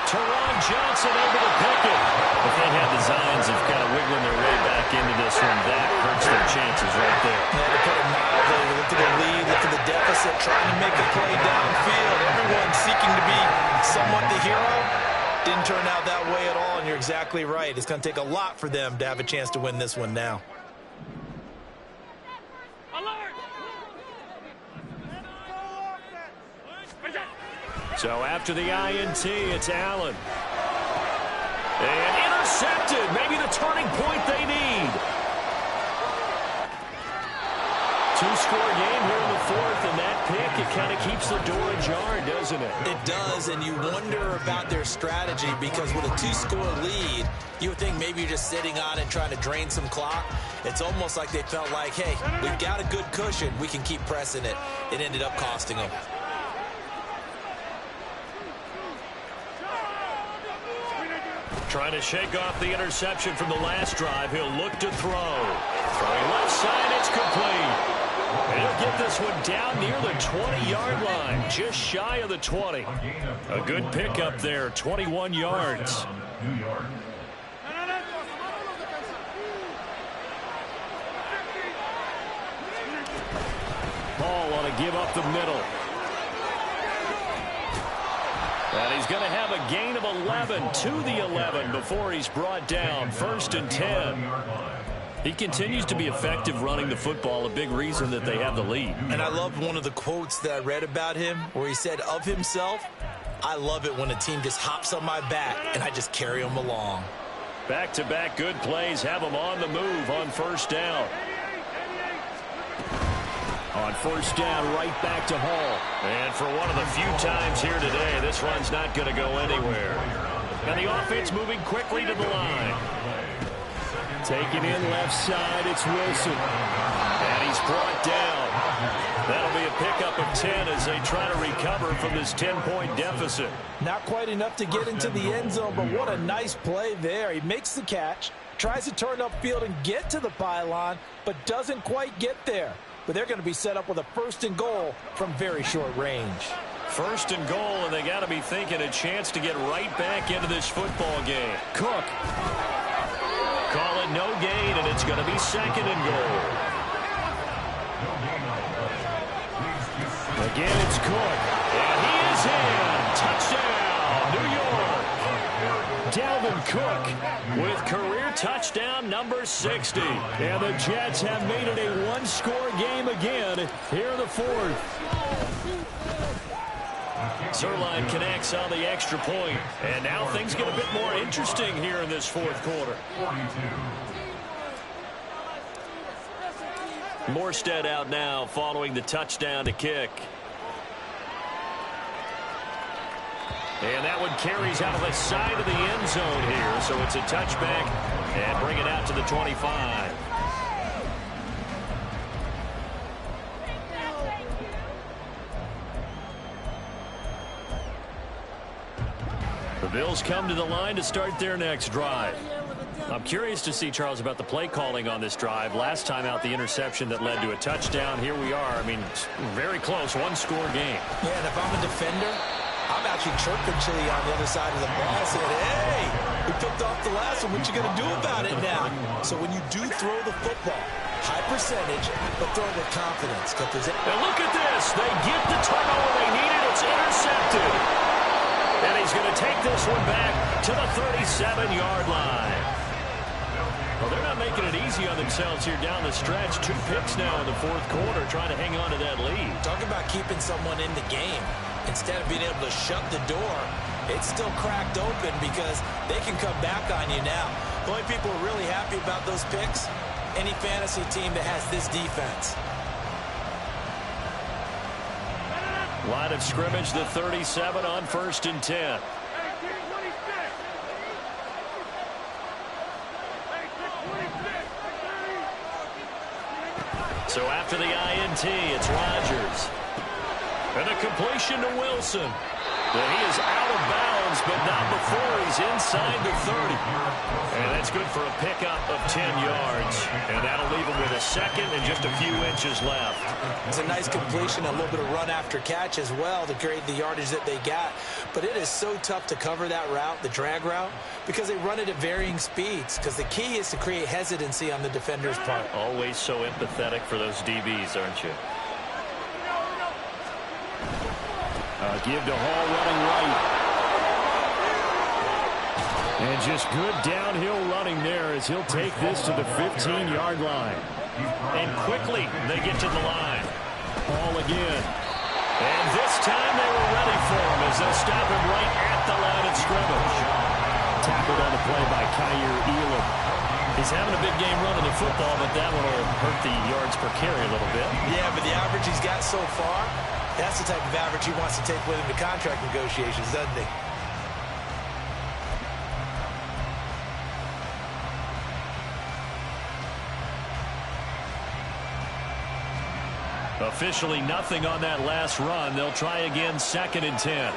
Teron Johnson able to pick it. If they had designs of kind of wiggling their way back into this one, that hurts their chances right there. Yeah, to put it mildly, they look at the lead, look at the deficit, trying to make a play downfield. Everyone seeking to be somewhat the hero. Didn't turn out that way at all, and you're exactly right. It's going to take a lot for them to have a chance to win this one now. So after the INT, it's Allen. And intercepted. Maybe the turning point they need. Two-score game here in the 4th, and that pick, it kind of keeps the door ajar, doesn't it? It does, and you wonder about their strategy because with a 2-score lead, you would think maybe you're just sitting on it trying to drain some clock. It's almost like they felt like, hey, we've got a good cushion. We can keep pressing it. It ended up costing them. Trying to shake off the interception from the last drive. He'll look to throw. Throwing left side, it's complete. And he'll get this one down near the 20-yard line, just shy of the 20. A good pickup there, 21 yards. Ball want to give up the middle. And he's going to have a gain of 11 to the 11 before he's brought down. 1st and 10. He continues to be effective running the football, a big reason that they have the lead. And I loved one of the quotes that I read about him where he said of himself, "I love it when a team just hops on my back and I just carry them along." Back-to-back good plays have him on the move on 1st down. On 1st down, right back to Hall. And for one of the few times here today, this run's not going to go anywhere. And the offense moving quickly to the line. Taken in left side, it's Wilson. And he's brought down. That'll be a pickup of 10 as they try to recover from this 10-point deficit. Not quite enough to get into the end zone, but what a nice play there. He makes the catch, tries to turn upfield and get to the pylon, but doesn't quite get there. But they're going to be set up with a 1st and goal from very short range. 1st and goal, and they got to be thinking a chance to get right back into this football game. Cook. Call it no gain, and it's going to be 2nd and goal. Again, it's Cook. And he is in. Touchdown, New York. Dalvin Cook With career touchdown number 60. And the Jets have made it a one-score game again here in the 4th. Zuerlein connects on the extra point. And now things get a bit more interesting here in this 4th quarter. Morstead out now following the touchdown to kick. And that one carries out of the side of the end zone here. So it's a touchback and bring it out to the 25. The Bills come to the line to start their next drive. I'm curious to see, Charles, about the play calling on this drive. Last time out, the interception that led to a touchdown. Here we are. I mean, very close, one-score game. Yeah, and if I'm a defender, I'm actually chirping Chili on the other side of the ball, saying, "Hey, we picked off the last one. What you going to do about it now?" So when you do throw the football, high percentage, but throw it with confidence. And look at this. They get the turnover they needed. It's intercepted. And he's going to take this one back to the 37-yard line. Well, they're not making it easy on themselves here down the stretch. 2 picks now in the 4th quarter, trying to hang on to that lead. Talk about keeping someone in the game. Instead of being able to shut the door, it's still cracked open because they can come back on you now. The only people who are really happy about those picks, any fantasy team that has this defense. Line of scrimmage, the 37 on 1st and 10. So after the INT, it's Rodgers. And a completion to Wilson. Well, he is out of bounds, but not before he's inside the 30. And that's good for a pickup of 10 yards. And that'll leave him with a 2nd and just a few inches left. It's a nice completion, a little bit of run after catch as well to create the yardage that they got. But it is so tough to cover that route, the drag route, because they run it at varying speeds. Because the key is to create hesitancy on the defender's part. Always so empathetic for those DBs, aren't you? Give to Hall running right. And just good downhill running there as he'll take this to the 15-yard line. And quickly they get to the line. Hall again. And this time they were ready for him as they'll stop him right at the line of scrimmage. Tackled on the play by Kaiir Elam. He's having a big game running the football, but that one will hurt the yards per carry a little bit. Yeah, but the average he's got so far, that's the type of average he wants to take with him to contract negotiations, doesn't he? Officially nothing on that last run. They'll try again, 2nd and 10.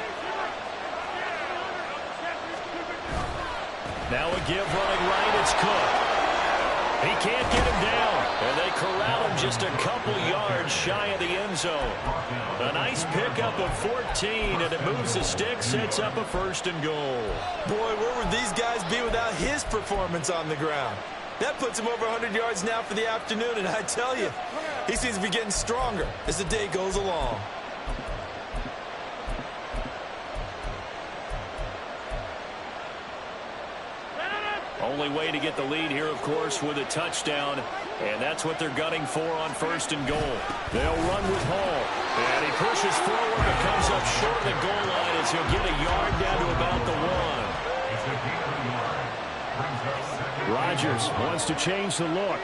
Now a give running right, it's Cook. He can't get him down, and they corral him just a couple yards shy of the end zone. A nice pickup of 14, and it moves the stick, sets up a 1st and goal. Boy, where would these guys be without his performance on the ground? That puts him over 100 yards now for the afternoon, and I tell you, he seems to be getting stronger as the day goes along. Only way to get the lead here, of course, with a touchdown, and that's what they're gunning for on 1st and goal. They'll run with Hall. And he pushes forward but comes up short of the goal line as he'll get a yard down to about the 1. Rodgers wants to change the look.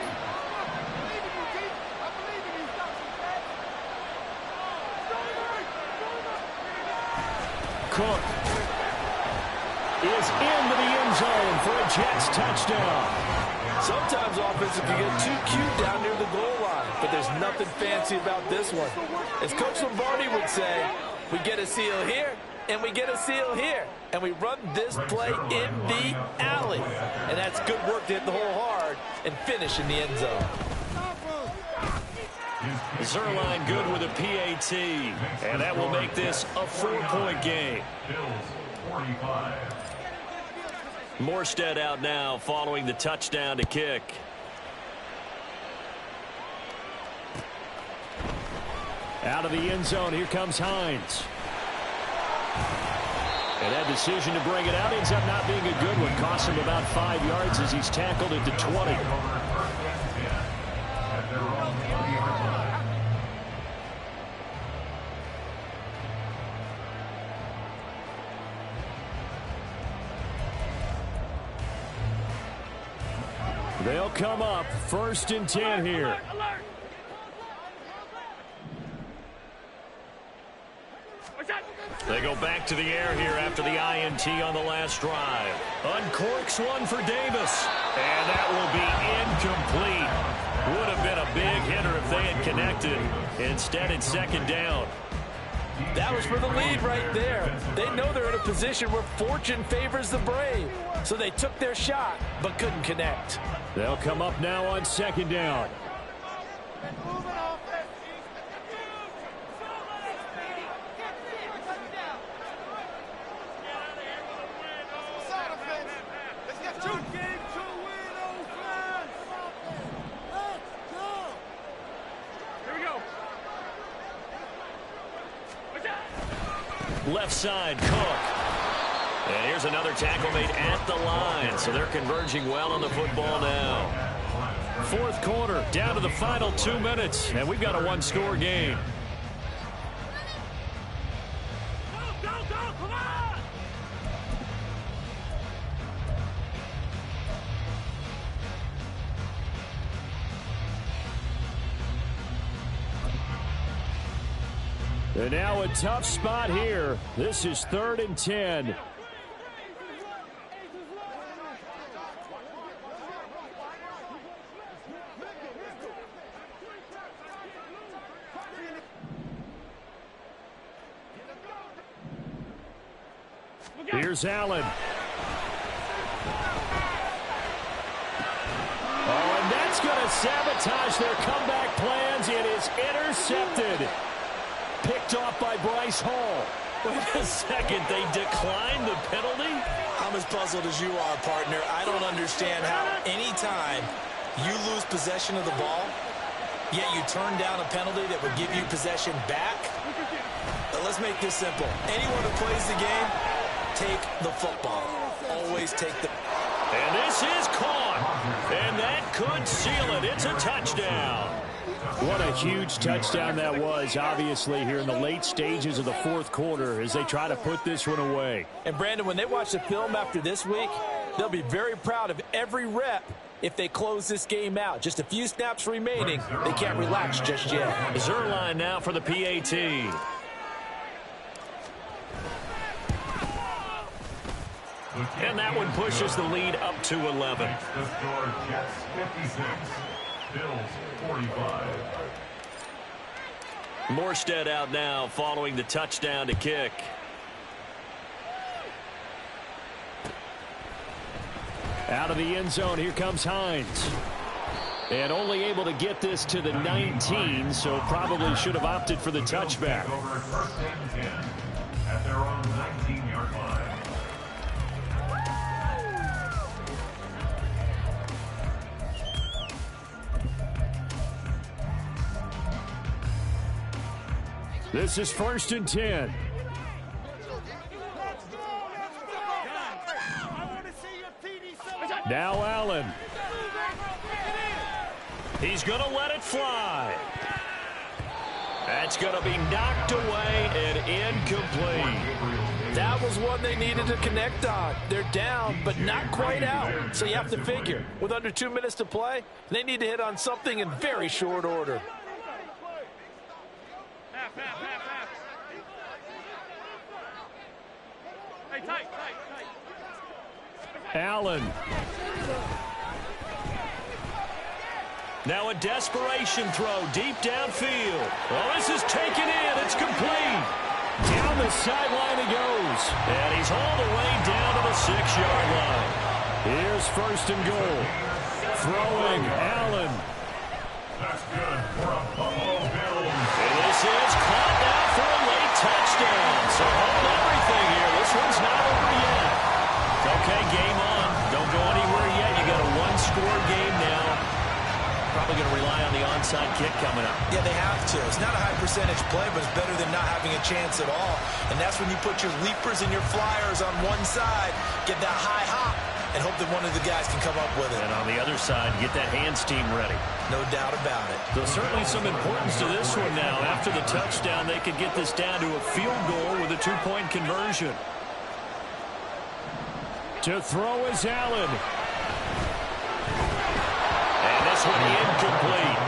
Cook is into the end zone for a Jets touchdown. Sometimes offenses can get too cute down near the goal line, but there's nothing fancy about this one. As Coach Lombardi would say, we get a seal here, and we get a seal here, and we run this play in the alley. And that's good work to hit the hole hard and finish in the end zone. Zuerlein good with a PAT, and that will make this a 4-point game. Morstead out now following the touchdown to kick. Out of the end zone, here comes Hines. And that decision to bring it out ends up not being a good one. Costs him about 5 yards as he's tackled at the 20. They'll come up 1st and 10 here. They go back to the air here after the INT on the last drive. Uncorks one for Davis. And that will be incomplete. Would have been a big hitter if they had connected. Instead, it's 2nd down. That was for the lead right there. They know they're in a position where fortune favors the brave. So they took their shot, but couldn't connect. They'll come up now on 2nd down. Left side, Cook. And here's another tackle made at the line. So they're converging well on the football now. 4th quarter, down to the final 2 minutes. And we've got a 1-score game. Go, come on! And now a tough spot here. This is 3rd and 10. Here's Allen. Oh, and that's going to sabotage their comeback plans. It is intercepted. Picked off by Bryce Hall. Wait a second, they declined the penalty? I'm as puzzled as you are, partner. I don't understand how any time you lose possession of the ball, yet you turn down a penalty that would give you possession back. But let's make this simple. Anyone who plays the game, take the football. Always take the... And this is caught. And that could seal it. It's a touchdown. What a huge touchdown that was, obviously, here in the late stages of the 4th quarter as they try to put this one away. And, Brandon, when they watch the film after this week, they'll be very proud of every rep if they close this game out. Just a few snaps remaining. They can't relax just yet. Zuerlein now for the PAT. And that one pushes the lead up to 11. The score, Jets 56, Bills 45. Morstead out now following the touchdown to kick. Out of the end zone, here comes Hines. And only able to get this to the 19, so probably should have opted for the touchback. Over 1st and 10 at their own 19-yard line. This is 1st and 10. Now Allen. He's going to let it fly. That's going to be knocked away and incomplete. That was one they needed to connect on. They're down, but not quite out. So you have to figure, with under 2 minutes to play, they need to hit on something in very short order. Allen. Now a desperation throw deep downfield. Oh, this is taken in. It's complete. Down the sideline he goes. And he's all the way down to the 6-yard line. Here's first and goal. Throwing Allen. That's good for a Buffalo Bills. And this is caught now for a late touchdown. So hold everything here. This one's not over yet. Okay, game on. Don't go anywhere yet. You got a one-score game now. Probably going to rely on the onside kick coming up. Yeah, they have to. It's not a high-percentage play, but it's better than not having a chance at all. And that's when you put your leapers and your flyers on one side, get that high hop, and hope that one of the guys can come up with it. And on the other side, get that hands team ready. No doubt about it. There's certainly some importance to this one now. After the touchdown, they could get this down to a field goal with a 2-point conversion. To throw is Allen. And this one incomplete.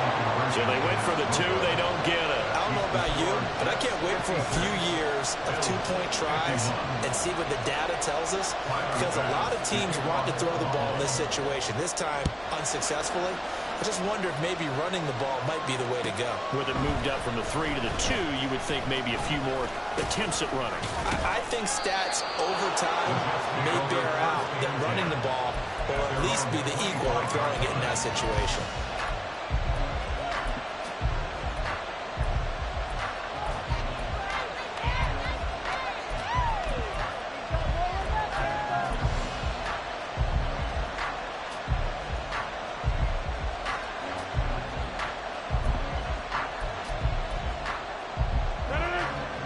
So they went for the 2. They don't get it. I don't know about you, but I can't wait for a few years of 2-point tries and see what the data tells us, because a lot of teams want to throw the ball in this situation. This time, unsuccessfully. I just wonder if maybe running the ball might be the way to go. With it moved up from the 3 to the 2, you would think maybe a few more attempts at running. I think stats over time may bear out that running the ball will at least be the equal of throwing it in that situation.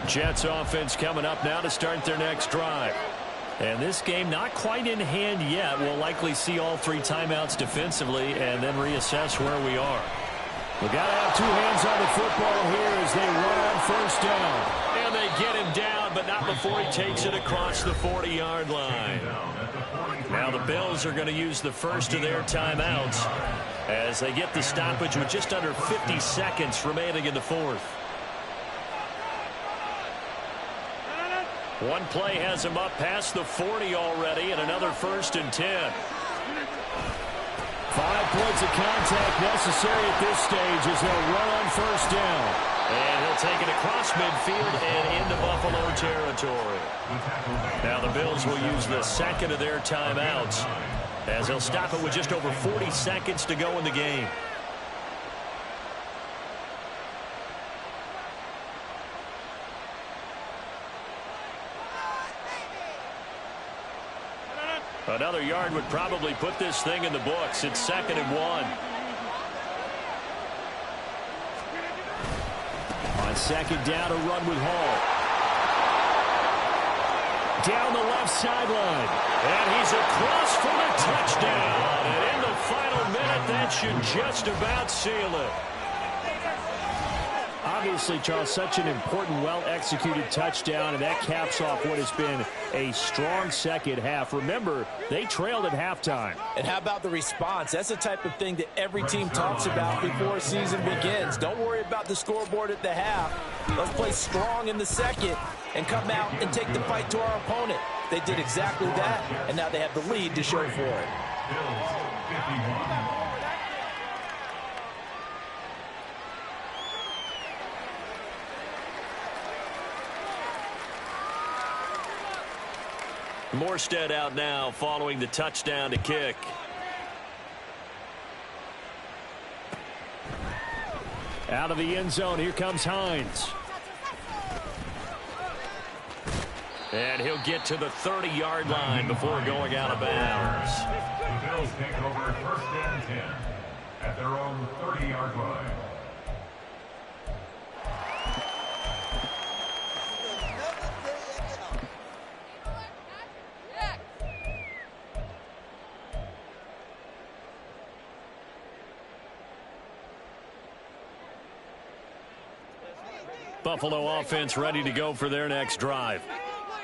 Jets offense coming up now to start their next drive. And this game not quite in hand yet. We'll likely see all 3 timeouts defensively and then reassess where we are. We've got to have 2 hands on the football here as they run on first down. And they get him down, but not before he takes it across the 40-yard line. Now the Bills are going to use the first of their timeouts as they get the stoppage with just under 50 seconds remaining in the 4th. One play has him up past the 40 already, and another 1st and 10. 5 points of contact necessary at this stage as they'll run on first down. And he'll take it across midfield and into Buffalo territory. Now the Bills will use the second of their timeouts as they'll stop it with just over 40 seconds to go in the game. Another yard would probably put this thing in the books. It's 2nd and 1. On 2nd down, a run with Hall. Down the left sideline. And he's across for the touchdown. And in the final minute, that should just about seal it. Obviously, Charles, such an important, well-executed touchdown, and that caps off what has been a strong second half. Remember, they trailed at halftime. And how about the response? That's the type of thing that every team talks about before a season begins. Don't worry about the scoreboard at the half. Let's play strong in the second and come out and take the fight to our opponent. They did exactly that, and now they have the lead to show for it. Bills 51. Morstead out now following the touchdown to kick. Out of the end zone, here comes Hines. And he'll get to the 30-yard line before going out of bounds. The Bills take over 1st and 10 at their own 30-yard line. Buffalo offense ready to go for their next drive.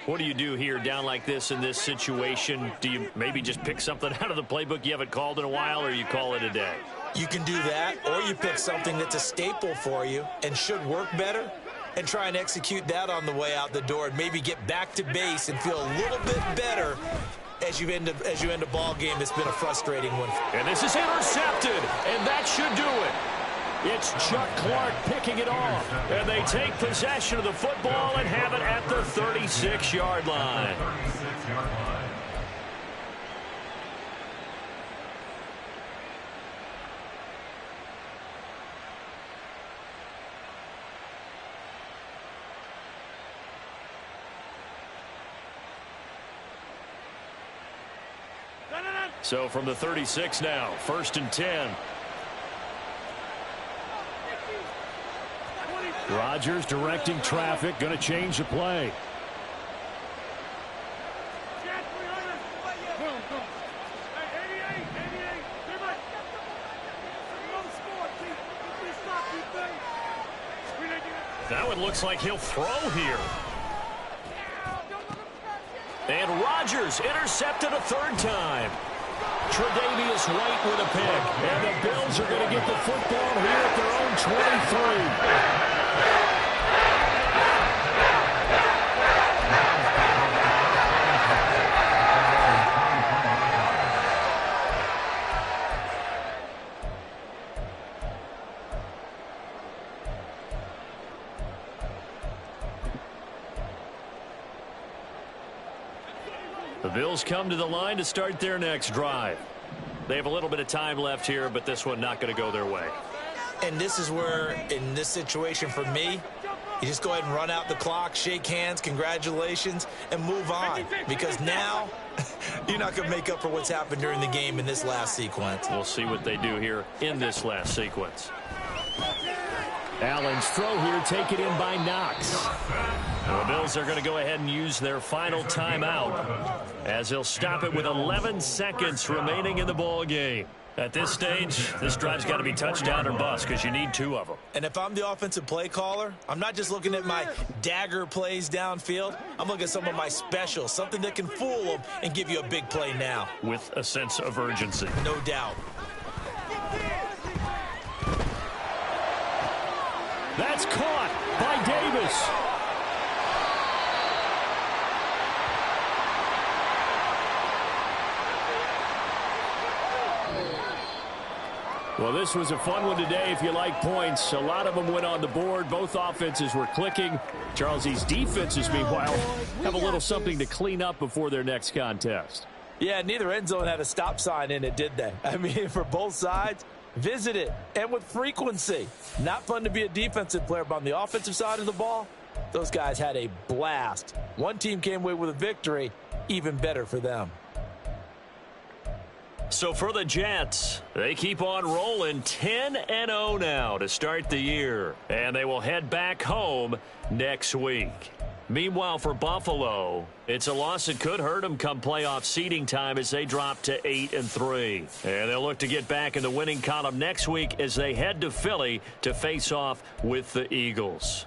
What do you do here down like this in this situation? Do you maybe just pick something out of the playbook you haven't called in a while, or you call it a day? You can do that, or you pick something that's a staple for you and should work better and try and execute that on the way out the door and maybe get back to base and feel a little bit better as you end a ball game that's been a frustrating one. And this is intercepted, and that should do it. It's Chuck Clark picking it off, and they take possession of the football and have it at the 36-yard line. So from the 36 now, 1st and 10. Rodgers directing traffic, going to change the play. That one looks like he'll throw here. And Rodgers intercepted a third time. Tre'Davious White with a pick. And the Bills are going to get the football here at their own 23. The Bills come to the line to start their next drive. They have a little bit of time left here, but this one not going to go their way. And this is where, in this situation for me, you just go ahead and run out the clock, shake hands, congratulations, and move on. Because now, you're not going to make up for what's happened during the game in this last sequence. We'll see what they do here in this last sequence. Allen's throw here taken in by Knox. The Bills are going to go ahead and use their final timeout as they'll stop it with 11 seconds remaining in the ball game. At this stage, this drive's got to be touchdown or bust because you need 2 of them. And if I'm the offensive play caller, I'm not just looking at my dagger plays downfield. I'm looking at some of my specials, something that can fool them and give you a big play now. With a sense of urgency. No doubt. That's caught by Davis. Well, this was a fun one today if you like points. A lot of them went on the board. Both offenses were clicking. Charles, these defenses, meanwhile, have a little something to clean up before their next contest. Yeah, neither end zone had a stop sign in it, did they? I mean, for both sides, visit it, and with frequency. Not fun to be a defensive player, but on the offensive side of the ball, those guys had a blast. One team came away with a victory, even better for them. So for the Jets, they keep on rolling 10-0 now to start the year. And they will head back home next week. Meanwhile, for Buffalo, it's a loss that could hurt them come playoff seeding time as they drop to 8-3. And they'll look to get back in the winning column next week as they head to Philly to face off with the Eagles.